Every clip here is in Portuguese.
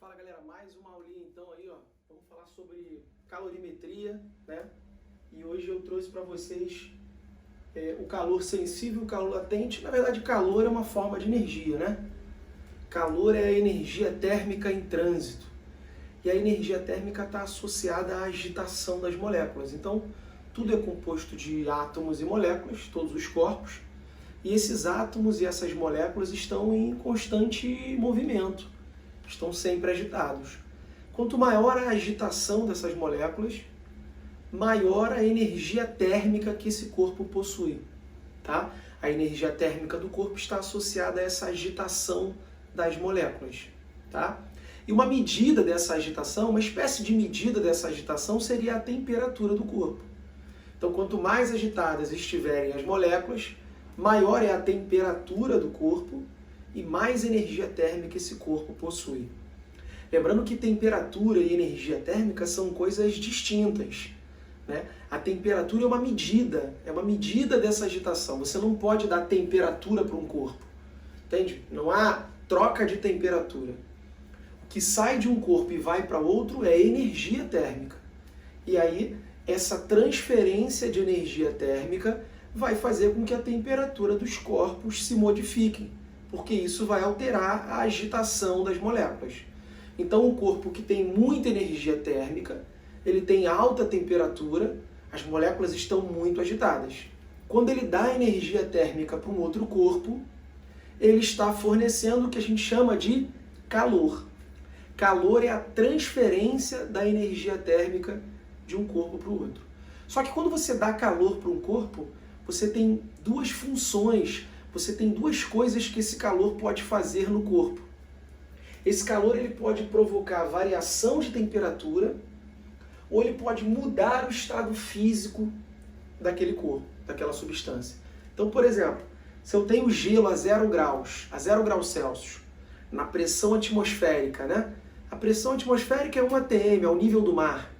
Fala galera, mais uma aulinha então aí, ó. Vamos falar sobre calorimetria, né? E hoje eu trouxe para vocês o calor sensível, o calor latente. Na verdade, calor é uma forma de energia, né? Calor é a energia térmica em trânsito. E a energia térmica está associada à agitação das moléculas. Então, tudo é composto de átomos e moléculas, todos os corpos. E esses átomos e essas moléculas estão em constante movimento. Estão sempre agitados. Quanto maior a agitação dessas moléculas, maior a energia térmica que esse corpo possui. Tá? A energia térmica do corpo está associada a essa agitação das moléculas. Tá? E uma medida dessa agitação, uma espécie de medida dessa agitação seria a temperatura do corpo. Então, quanto mais agitadas estiverem as moléculas, maior é a temperatura do corpo e mais energia térmica esse corpo possui. Lembrando que temperatura e energia térmica são coisas distintas, né? A temperatura é uma medida dessa agitação. Você não pode dar temperatura para um corpo, entende? Não há troca de temperatura. O que sai de um corpo e vai para outro é energia térmica. E aí, essa transferência de energia térmica vai fazer com que a temperatura dos corpos se modifiquem, porque isso vai alterar a agitação das moléculas. Então, um corpo que tem muita energia térmica, ele tem alta temperatura, as moléculas estão muito agitadas. Quando ele dá energia térmica para um outro corpo, ele está fornecendo o que a gente chama de calor. Calor é a transferência da energia térmica de um corpo para o outro. Só que quando você dá calor para um corpo, você tem duas funções, você tem duas coisas que esse calor pode fazer no corpo. Esse calor ele pode provocar variação de temperatura ou ele pode mudar o estado físico daquele corpo, daquela substância. Então, por exemplo, se eu tenho gelo a 0 graus Celsius, na pressão atmosférica, né? A pressão atmosférica é 1 atm, ao nível do mar.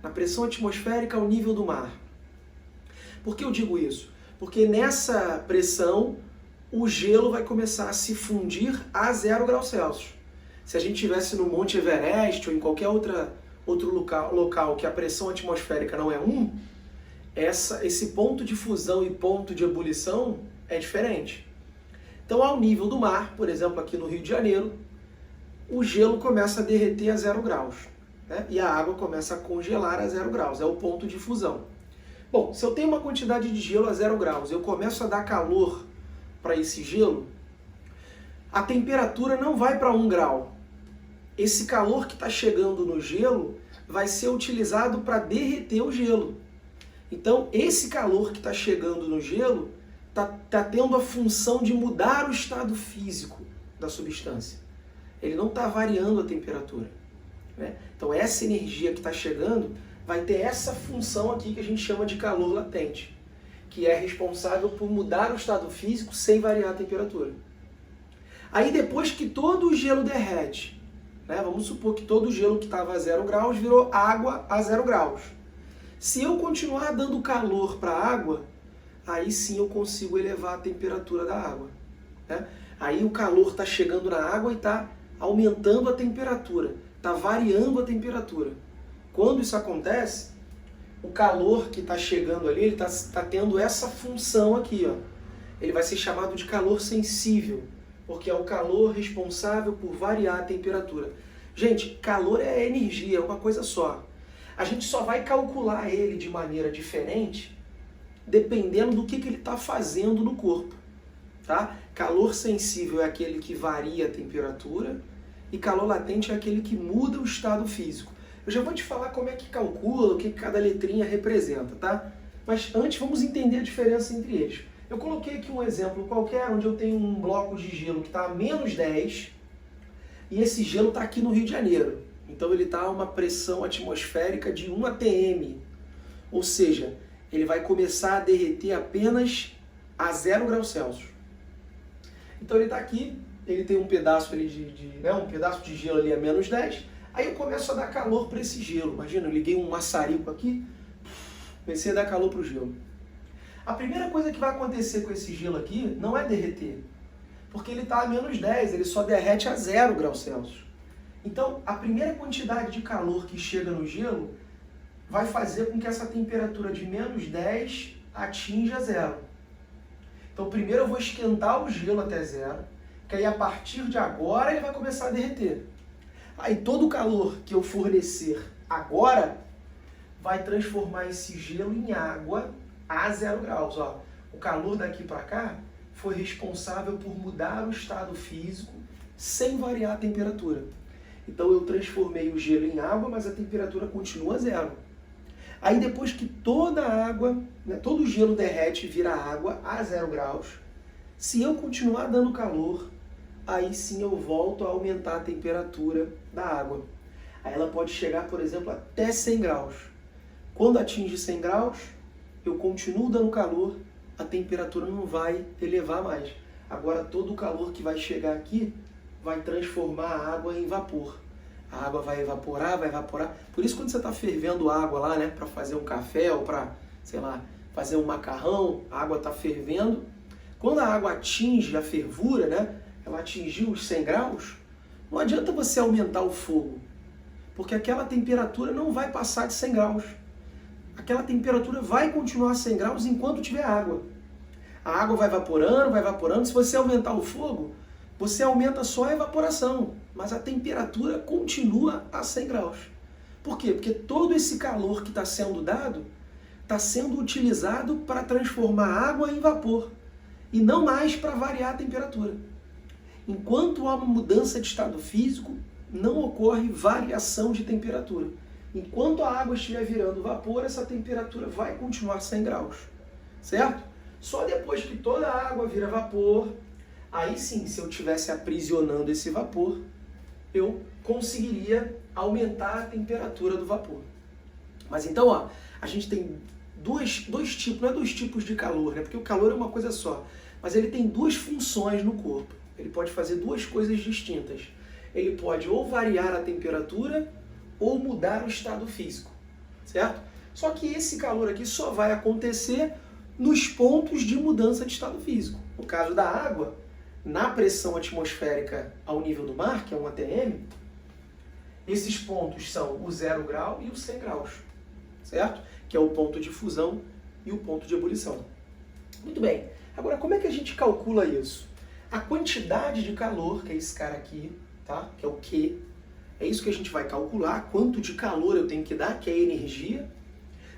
Na pressão atmosférica, ao nível do mar. Por que eu digo isso? Porque nessa pressão, o gelo vai começar a se fundir a 0 graus Celsius. Se a gente estivesse no Monte Everest ou em qualquer outro local que a pressão atmosférica não é 1, esse ponto de fusão e ponto de ebulição é diferente. Então, ao nível do mar, por exemplo, aqui no Rio de Janeiro, o gelo começa a derreter a 0 graus, né? E a água começa a congelar a 0 graus, é o ponto de fusão. Bom, se eu tenho uma quantidade de gelo a 0 graus, eu começo a dar calor para esse gelo, a temperatura não vai para 1 grau. Esse calor que está chegando no gelo vai ser utilizado para derreter o gelo. Então, esse calor que está chegando no gelo está tendo a função de mudar o estado físico da substância. Ele não está variando a temperatura, né? Então, essa energia que está chegando vai ter essa função aqui que a gente chama de calor latente, que é responsável por mudar o estado físico sem variar a temperatura. Aí depois que todo o gelo derrete, né, vamos supor que todo o gelo que estava a 0 graus virou água a 0 graus. Se eu continuar dando calor para a água, aí sim eu consigo elevar a temperatura da água, né? Aí o calor está chegando na água e está aumentando a temperatura, está variando a temperatura. Quando isso acontece, o calor que está chegando ali, ele está tendo essa função aqui, ó. Ele vai ser chamado de calor sensível, porque é o calor responsável por variar a temperatura. Gente, calor é energia, é uma coisa só. A gente só vai calcular ele de maneira diferente dependendo do que ele está fazendo no corpo. Tá? Calor sensível é aquele que varia a temperatura e calor latente é aquele que muda o estado físico. Eu já vou te falar como é que calcula, o que cada letrinha representa, tá? Mas antes vamos entender a diferença entre eles. Eu coloquei aqui um exemplo qualquer, onde eu tenho um bloco de gelo que está a menos 10 e esse gelo está aqui no Rio de Janeiro. Então ele está a uma pressão atmosférica de 1 atm, ou seja, ele vai começar a derreter apenas a 0 graus Celsius. Então ele está aqui, ele tem um pedaço ali um pedaço de gelo ali a menos 10, aí eu começo a dar calor para esse gelo. Imagina, eu liguei um maçarico aqui, comecei a dar calor para o gelo. A primeira coisa que vai acontecer com esse gelo aqui não é derreter, porque ele está a menos 10, ele só derrete a 0 graus Celsius. Então, a primeira quantidade de calor que chega no gelo vai fazer com que essa temperatura de menos 10 atinja zero. Então, primeiro eu vou esquentar o gelo até zero, que aí a partir de agora ele vai começar a derreter. Aí todo o calor que eu fornecer agora vai transformar esse gelo em água a 0 graus. Ó, o calor daqui para cá foi responsável por mudar o estado físico sem variar a temperatura. Então eu transformei o gelo em água, mas a temperatura continua zero. Aí depois que toda a água, né, todo o gelo derrete e vira água a 0 graus, se eu continuar dando calor, aí sim eu volto a aumentar a temperatura da água. Aí ela pode chegar, por exemplo, até 100 graus. Quando atinge 100 graus, eu continuo dando calor, a temperatura não vai elevar mais. Agora todo o calor que vai chegar aqui vai transformar a água em vapor. A água vai evaporar, vai evaporar. Por isso quando você está fervendo água lá, né, para fazer um café ou para, sei lá, fazer um macarrão, a água está fervendo. Quando a água atinge a fervura, né, ela atingiu os 100 graus, não adianta você aumentar o fogo, porque aquela temperatura não vai passar de 100 graus. Aquela temperatura vai continuar a 100 graus enquanto tiver água. A água vai evaporando, vai evaporando. Se você aumentar o fogo, você aumenta só a evaporação, mas a temperatura continua a 100 graus. Por quê? Porque todo esse calor que está sendo dado está sendo utilizado para transformar a água em vapor e não mais para variar a temperatura. Enquanto há uma mudança de estado físico, não ocorre variação de temperatura. Enquanto a água estiver virando vapor, essa temperatura vai continuar 100 graus, certo? Só depois que toda a água vira vapor, aí sim, se eu estivesse aprisionando esse vapor, eu conseguiria aumentar a temperatura do vapor. Mas então, ó, a gente tem dois tipos, não é dois tipos de calor, né? Porque o calor é uma coisa só, mas ele tem duas funções no corpo. Ele pode fazer duas coisas distintas. Ele pode ou variar a temperatura ou mudar o estado físico, certo? Só que esse calor aqui só vai acontecer nos pontos de mudança de estado físico. No caso da água, na pressão atmosférica ao nível do mar, que é um ATM, esses pontos são o 0 grau e o 100 graus, certo? Que é o ponto de fusão e o ponto de ebulição. Muito bem. Agora, como é que a gente calcula isso? A quantidade de calor, que é esse cara aqui, tá? Que é o Q, é isso que a gente vai calcular, quanto de calor eu tenho que dar, que é a energia.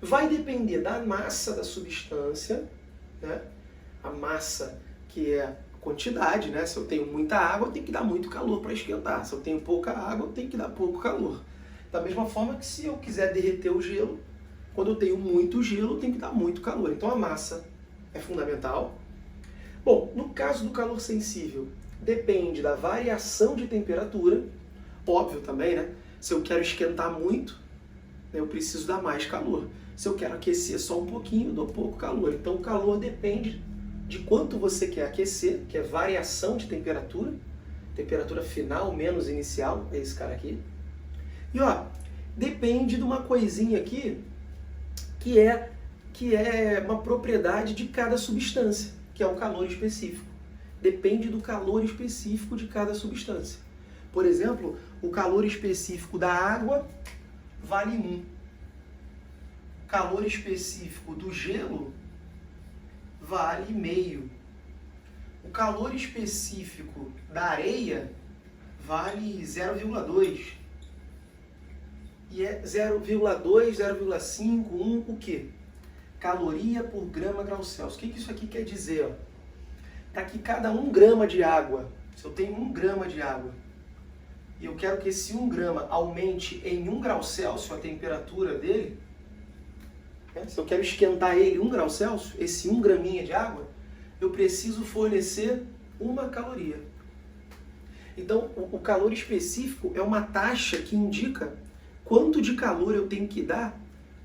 Vai depender da massa da substância, né? A massa, que é a quantidade, né? Se eu tenho muita água, eu tenho que dar muito calor para esquentar. Se eu tenho pouca água, eu tenho que dar pouco calor. Da mesma forma que se eu quiser derreter o gelo, quando eu tenho muito gelo, eu tenho que dar muito calor. Então a massa é fundamental. Bom, no caso do calor sensível, depende da variação de temperatura. Óbvio também, né? Se eu quero esquentar muito, eu preciso dar mais calor. Se eu quero aquecer só um pouquinho, eu dou pouco calor. Então o calor depende de quanto você quer aquecer, que é variação de temperatura. Temperatura final menos inicial, é esse cara aqui. E ó, depende de uma coisinha aqui que é uma propriedade de cada substância, que é o calor específico. Depende do calor específico de cada substância. Por exemplo, o calor específico da água vale 1. O calor específico do gelo vale meio. O calor específico da areia vale 0,2. E é 0,2, 0,5, 1, o quê? Caloria por grama grau Celsius. O que isso aqui quer dizer? Para que cada 1 grama de água, se eu tenho 1 grama de água, e eu quero que esse 1 grama aumente em 1 grau Celsius a temperatura dele, né? Se eu quero esquentar ele 1 grau Celsius, esse 1 graminha de água, eu preciso fornecer 1 caloria. Então, o calor específico é uma taxa que indica quanto de calor eu tenho que dar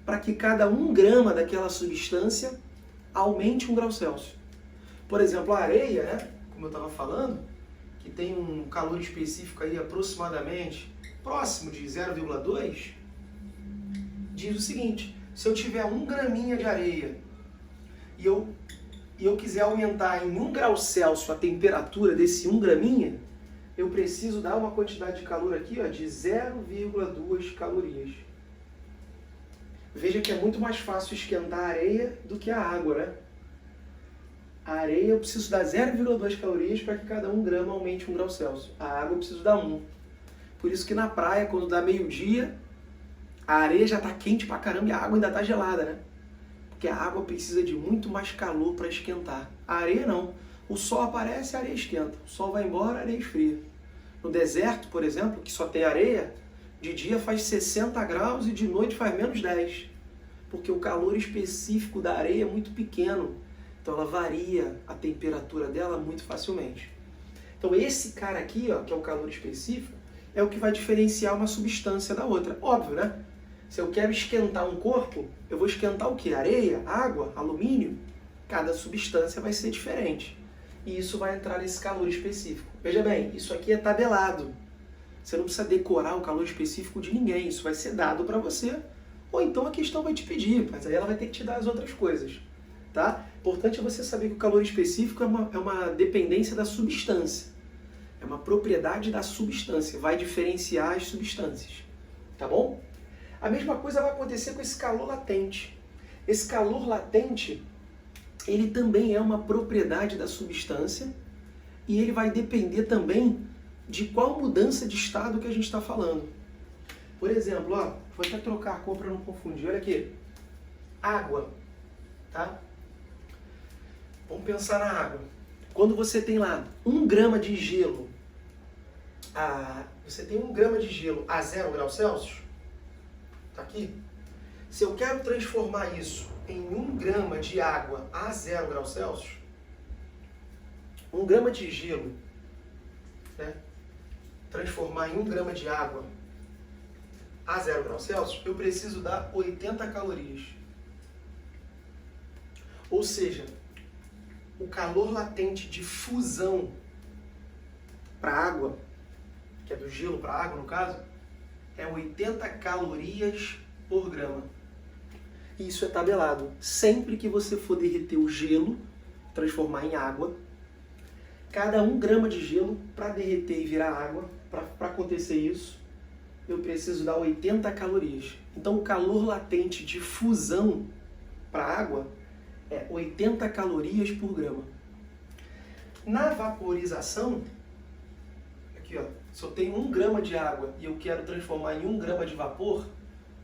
para que cada 1 grama daquela substância aumente 1 grau Celsius. Por exemplo, a areia, né, como eu estava falando, que tem um calor específico aí aproximadamente próximo de 0,2, diz o seguinte: se eu tiver 1 graminha de areia e eu quiser aumentar em 1 grau Celsius a temperatura desse 1 graminha, eu preciso dar uma quantidade de calor aqui, ó, de 0,2 calorias. Veja que é muito mais fácil esquentar a areia do que a água, né? A areia eu preciso dar 0,2 calorias para que cada 1 grama aumente 1 grau Celsius. A água eu preciso dar 1. Por isso que na praia, quando dá meio-dia, a areia já está quente pra caramba e a água ainda está gelada, né? Porque a água precisa de muito mais calor para esquentar. A areia não. O sol aparece, a areia esquenta. O sol vai embora, a areia esfria. No deserto, por exemplo, que só tem areia, de dia faz 60 graus e de noite faz menos 10. Porque o calor específico da areia é muito pequeno. Então ela varia a temperatura dela muito facilmente. Então esse cara aqui, ó, que é o calor específico, é o que vai diferenciar uma substância da outra. Óbvio, né? Se eu quero esquentar um corpo, eu vou esquentar o quê? Areia, água, alumínio? Cada substância vai ser diferente. E isso vai entrar nesse calor específico. Veja bem, isso aqui é tabelado. Você não precisa decorar o calor específico de ninguém. Isso vai ser dado para você. Ou então a questão vai te pedir, mas aí ela vai ter que te dar as outras coisas. Tá? Importante é você saber que o calor específico é uma dependência da substância. É uma propriedade da substância. Vai diferenciar as substâncias. Tá bom? A mesma coisa vai acontecer com esse calor latente. Esse calor latente, ele também é uma propriedade da substância e ele vai depender também de qual mudança de estado que a gente está falando. Por exemplo, ó, vou até trocar a cor para não confundir. Olha aqui. Água. Tá? Vamos pensar na água. Quando você tem lá 1 grama de gelo, você tem 1 grama de gelo a 0 graus Celsius, tá aqui. Se eu quero transformar isso em 1 grama de água a 0 graus Celsius, 1 grama de gelo, né, transformar em 1 grama de água a 0 graus Celsius, eu preciso dar 80 calorias. Ou seja, o calor latente de fusão para a água, que é do gelo para a água no caso, é 80 calorias por grama. E isso é tabelado. Sempre que você for derreter o gelo, transformar em água, cada 1 grama de gelo, para derreter e virar água, para acontecer isso, eu preciso dar 80 calorias. Então o calor latente de fusão para a água é 80 calorias por grama. Na vaporização, aqui ó, se eu tenho 1 grama de água e eu quero transformar em 1 grama de vapor,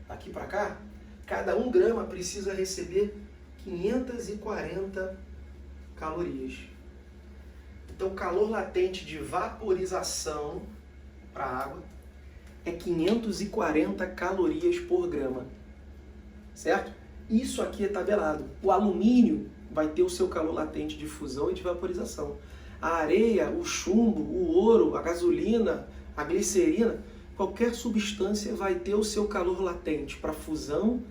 daqui para cá, cada 1 grama precisa receber 540 calorias. Então o calor latente de vaporização para a água é 540 calorias por grama. Certo? Isso aqui é tabelado. O alumínio vai ter o seu calor latente de fusão e de vaporização. A areia, o chumbo, o ouro, a gasolina, a glicerina, qualquer substância vai ter o seu calor latente para fusão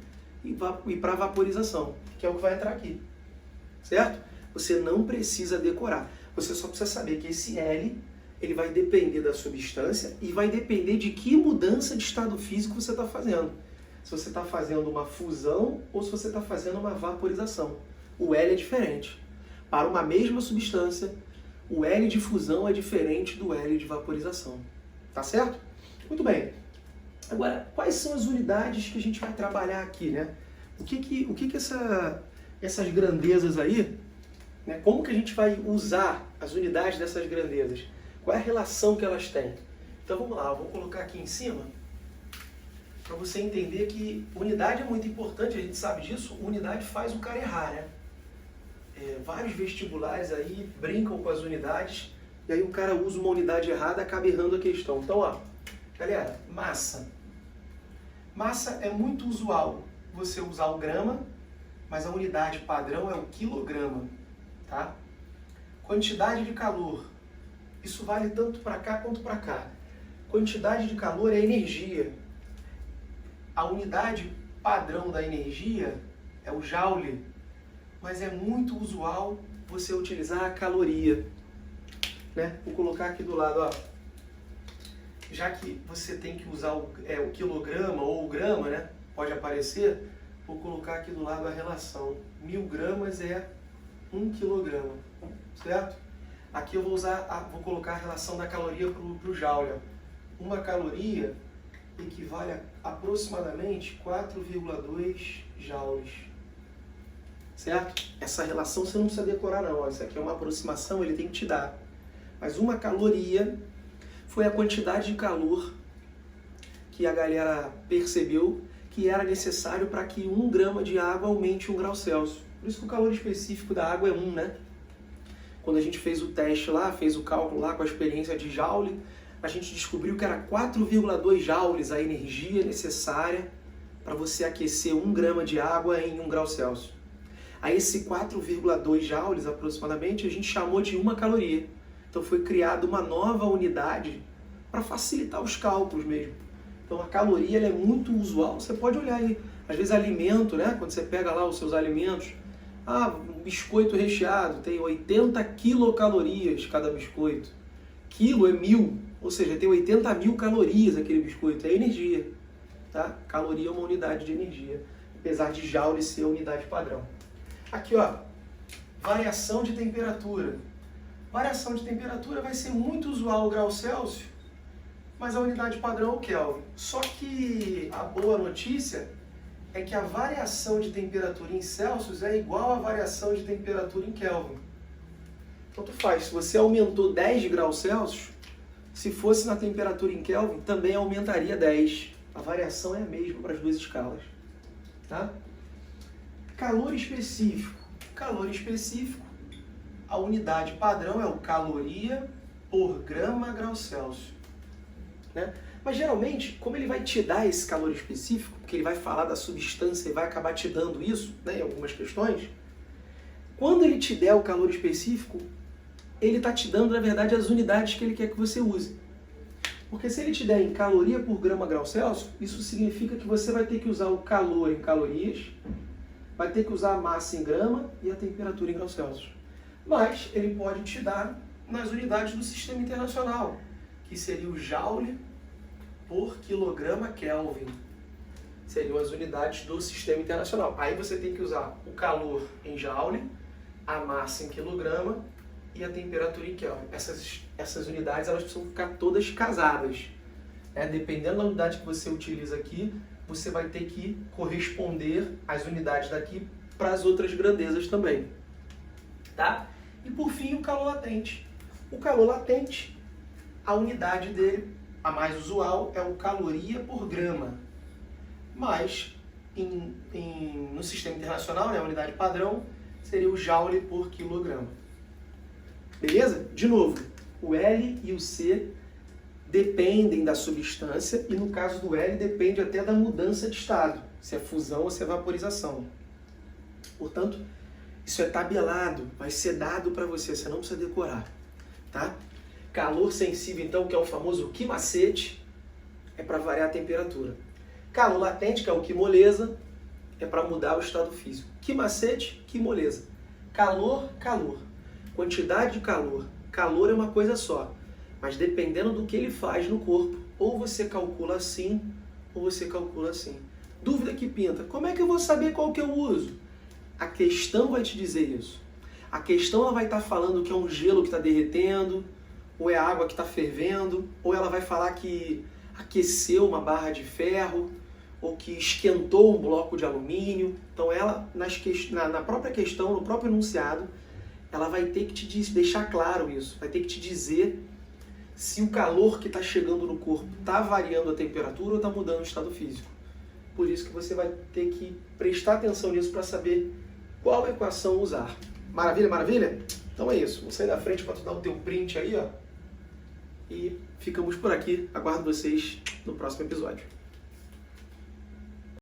e para vaporização, que é o que vai entrar aqui. Certo? Você não precisa decorar. Você só precisa saber que esse L ele vai depender da substância e vai depender de que mudança de estado físico você está fazendo. Se você está fazendo uma fusão ou se você está fazendo uma vaporização. O L é diferente. Para uma mesma substância, o L de fusão é diferente do L de vaporização. Tá certo? Muito bem. Agora, quais são as unidades que a gente vai trabalhar aqui, né? O que essas grandezas aí, né? Como que a gente vai usar as unidades dessas grandezas? Qual é a relação que elas têm? Então vamos lá, eu vou colocar aqui em cima para você entender que unidade é muito importante, a gente sabe disso, unidade faz o cara errar, né? Vários vestibulares aí brincam com as unidades e aí o cara usa uma unidade errada e acaba errando a questão. Então, ó, galera, massa. Massa é muito usual você usar o grama, mas a unidade padrão é o quilograma, tá? Quantidade de calor. Isso vale tanto para cá quanto para cá. Quantidade de calor é energia. A unidade padrão da energia é o joule, mas é muito usual você utilizar a caloria. Né? Vou colocar aqui do lado, ó. Já que você tem que usar o quilograma ou o grama, né? Pode aparecer, vou colocar aqui do lado a relação. 1000 gramas é 1 quilograma, certo? Aqui eu vou colocar a relação da caloria para o joule. Uma caloria equivale a aproximadamente 4,2 joules. Certo? Essa relação você não precisa decorar não. Isso aqui é uma aproximação, ele tem que te dar. Mas uma caloria foi a quantidade de calor que a galera percebeu que era necessário para que 1 grama de água aumente 1 grau Celsius. Por isso que o calor específico da água é 1, né? Quando a gente fez o teste lá, fez o cálculo lá com a experiência de joule, a gente descobriu que era 4,2 joules a energia necessária para você aquecer 1 grama de água em 1 grau Celsius. Aí esse 4,2 joules aproximadamente a gente chamou de 1 caloria. Então foi criada uma nova unidade para facilitar os cálculos mesmo. Então a caloria ela é muito usual, você pode olhar aí, às vezes alimento, né? Quando você pega lá os seus alimentos, um biscoito recheado tem 80 quilocalorias cada biscoito. Quilo é 1000, ou seja, tem 80.000 calorias aquele biscoito, é energia. Tá? Caloria é uma unidade de energia, apesar de joule ser a unidade padrão. Aqui, ó, variação de temperatura. Variação de temperatura vai ser muito usual o grau Celsius, mas a unidade padrão é o Kelvin. Só que a boa notícia é que a variação de temperatura em Celsius é igual à variação de temperatura em Kelvin. Tanto faz, se você aumentou 10 graus Celsius, se fosse na temperatura em Kelvin, também aumentaria 10. A variação é a mesma para as duas escalas. Tá? Calor específico. Calor específico, a unidade padrão é o caloria por grama grau Celsius. Né? Mas geralmente, como ele vai te dar esse calor específico, porque ele vai falar da substância e vai acabar te dando isso, né, em algumas questões, quando ele te der o calor específico, ele está te dando, na verdade, as unidades que ele quer que você use. Porque se ele te der em caloria por grama grau Celsius, isso significa que você vai ter que usar o calor em calorias, vai ter que usar a massa em grama e a temperatura em grau Celsius. Mas ele pode te dar nas unidades do sistema internacional, que seria o joule por quilograma Kelvin. Seriam as unidades do sistema internacional. Aí você tem que usar o calor em joule, a massa em quilograma e a temperatura em Kelvin. Essas unidades elas precisam ficar todas casadas. Dependendo da unidade que você utiliza aqui, você vai ter que corresponder as unidades daqui para as outras grandezas também. Tá? E por fim, o calor latente. O calor latente, a unidade dele, a mais usual, é o caloria por grama. Mas, no sistema internacional, né, a unidade padrão, seria o joule por quilograma. Beleza? De novo, o L e o C dependem da substância e, no caso do L, depende até da mudança de estado, se é fusão ou se é vaporização. Portanto, isso é tabelado, vai ser dado para você não precisa decorar. Tá? Calor sensível, então, que é o famoso que macete, é para variar a temperatura. Calor latente, que é o que moleza, é para mudar o estado físico. Que macete, que moleza. Calor, calor. Quantidade de calor. Calor é uma coisa só, mas dependendo do que ele faz no corpo, ou você calcula assim, ou você calcula assim. Dúvida que pinta, como é que eu vou saber qual que eu uso? A questão vai te dizer isso. A questão ela vai estar falando que é um gelo que está derretendo, ou é água que está fervendo, ou ela vai falar que aqueceu uma barra de ferro, ou que esquentou um bloco de alumínio. Então ela, na própria questão, no próprio enunciado, ela vai ter que te deixar claro isso, vai ter que te dizer se o calor que está chegando no corpo está variando a temperatura ou está mudando o estado físico. Por isso que você vai ter que prestar atenção nisso para saber qual equação usar. Maravilha, maravilha? Então é isso. Vou sair da frente para tu dar o teu print aí, ó. E ficamos por aqui. Aguardo vocês no próximo episódio.